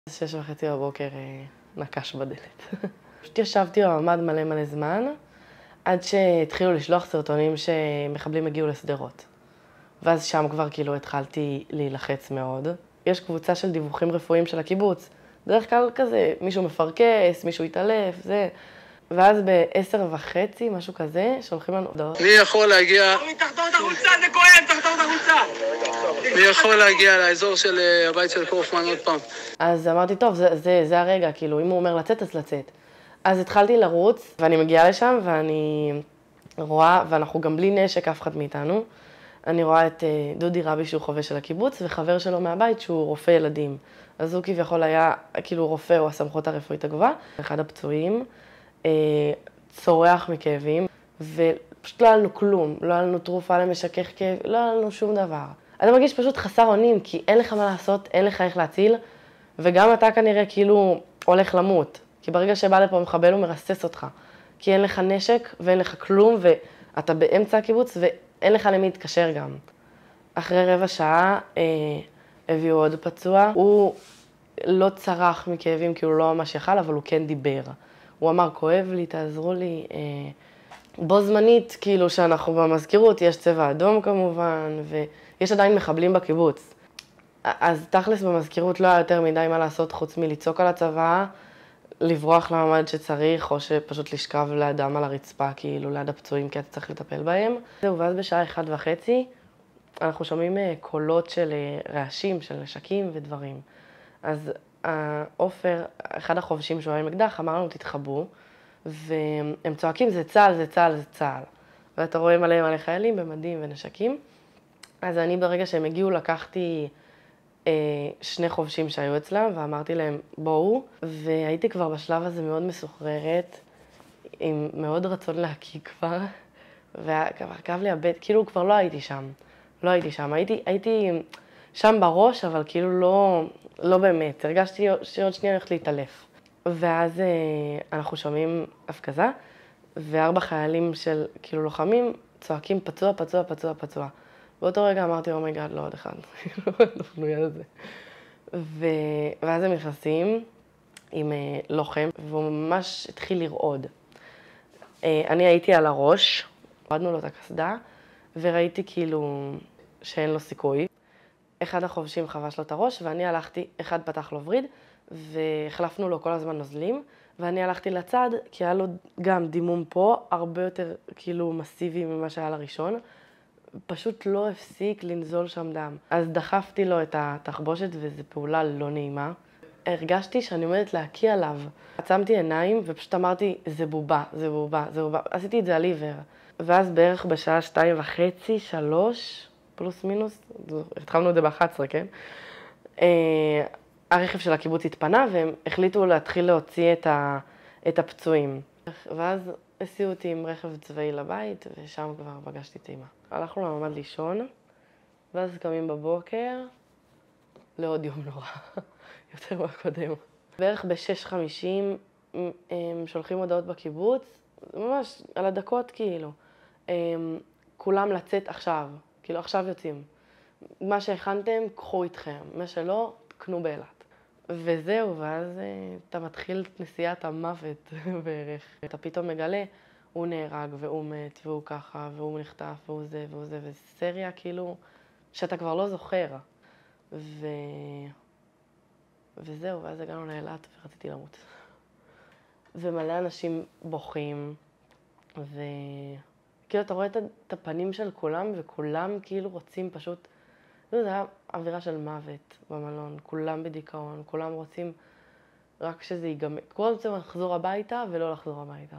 6:30 בבוקר נקש בדלת. פשוט ישבתי בממ"ד מלא מלא זמן, עד שהתחילו לשלוח סרטונים שמחבלים הגיעו לסדרות. ואז שם כבר כאילו התחלתי להילחץ מאוד. יש קבוצה של דיווחים רפואיים של הקיבוץ. בדרך כלל כזה, מישהו מפרקס, מישהו יתעלף, זה. ואז ב10:30, משהו כזה, שולחים לנו הודעות. מי יכול להגיע... תחתור את החולצה, זה כואב, תחתור את החולצה! מי יכול להגיע לאזור של הבית של קורפמן עוד פעם? אז אמרתי, טוב, זה הרגע, כאילו, אם הוא אומר לצאת, אז לצאת. אז התחלתי לרוץ, ואני מגיעה לשם, ואני רואה, ואנחנו גם בלי נשק, אף אחד מאיתנו. אני רואה את דודי רבי, שהוא חובש של הקיבוץ, וחבר שלו מהבית, שהוא רופא ילדים. אז הוא כביכול היה, כאילו, רופא או הסמכות הרפואית הגבוהה. אחד הפצועים, צורח מכאבים, ופשוט לא היה לנו כלום. לא היה לנו תרופה למשכך כאב, לא היה לנו שום דבר. אתה מרגיש פשוט חסר אונים, כי אין לך מה לעשות, אין לך איך להציל, וגם אתה כנראה כאילו הולך למות. כי ברגע שבא לפה מחבל הוא מרסס אותך. כי אין לך נשק ואין לך כלום, ואתה באמצע הקיבוץ ואין לך למי להתקשר גם. אחרי רבע שעה הביאו עוד פצוע. הוא לא צרח מכאבים כי הוא לא ממש יכל, אבל הוא כן דיבר. הוא אמר, כואב לי, תעזרו לי. בו זמנית, כאילו שאנחנו במזכירות, יש צבע אדום כמובן, ויש עדיין מחבלים בקיבוץ. אז תכלס במזכירות לא היה יותר מדי מה לעשות חוץ מלצעוק על הצבא, לברוח לממ"ד שצריך, או שפשוט לשכב לידם על הרצפה, כאילו ליד הפצועים, כי אתה צריך לטפל בהם. זהו, ואז בשעה 1:30 אנחנו שומעים קולות של רעשים, של נשקים ודברים. אז עופר, אחד החובשים שהוא היה עם אקדח, אמר לנו, תתחבאו, והם צועקים, זה צה"ל, זה צה"ל, זה צה"ל. ואתה רואה מלא מלא חיילים במדים ונשקים. אז אני ברגע שהם הגיעו לקחתי שני חובשים שהיו אצלם, ואמרתי להם, בואו, והייתי כבר בשלב הזה מאוד מסוחררת, עם מאוד רצון להקיא כבר, וכאב לי הבט, כאילו כבר לא הייתי שם, לא הייתי שם, הייתי שם בראש, אבל כאילו לא באמת, הרגשתי שעוד שנייה הולכת להתעלף. ואז אנחנו שומעים הפגזה, ו4 חיילים של כאילו לוחמים צועקים פצוע, פצוע, פצוע, פצוע. באותו רגע אמרתי, אומייגאד, לא עוד אחד, לא פנויה לזה. ואז הם נכנסים עם לוחם, והוא ממש התחיל לרעוד. אני הייתי על הראש, הורדנו לו את הקסדה, וראיתי כאילו שאין לו סיכוי. אחד החובשים חבש לו את הראש, ואני הלכתי, אחד פתח לו וריד, והחלפנו לו כל הזמן נוזלים, ואני הלכתי לצד, כי היה לו גם דימום פה, הרבה יותר כאילו מסיבי ממה שהיה לראשון, פשוט לא הפסיק לנזול שם דם. אז דחפתי לו את התחבושת, וזו פעולה לא נעימה. הרגשתי שאני עומדת להקיא עליו. עצמתי עיניים, ופשוט אמרתי, זה בובה, זה בובה, זה בובה. עשיתי את זה על עיוור. ואז בערך בשעה 2:30, 3, פלוס מינוס, התחלנו את זה ב-11, כן? הרכב של הקיבוץ התפנה, והם החליטו להתחיל להוציא את הפצועים. ואז הסיעו אותי עם רכב צבאי לבית, ושם כבר פגשתי את אמא. הלכנו לממ"ד לישון, ואז קמים בבוקר לעוד יום נורא, יותר מהקודם. בערך ב6:50 הם שולחים הודעות בקיבוץ, ממש על הדקות כאילו. כולם לצאת עכשיו, כאילו עכשיו יוצאים. מה שהכנתם, קחו איתכם, מה שלא, תקנו באילת. וזהו, ואז אתה מתחיל את נסיעת המוות בערך. אתה פתאום מגלה, הוא נהרג והוא מת והוא ככה והוא נחטף והוא זה והוא זה, וסריה כאילו שאתה כבר לא זוכר. וזהו, ואז הגענו לאילת ורציתי למות. ומלא אנשים בוכים, וכאילו אתה רואה את הפנים של כולם, וכולם כאילו רוצים פשוט, זה היה אווירה של מוות במלון, כולם בדיכאון, כולם רוצים רק שזה ייגמר, כולם רוצים לחזור הביתה ולא לחזור הביתה.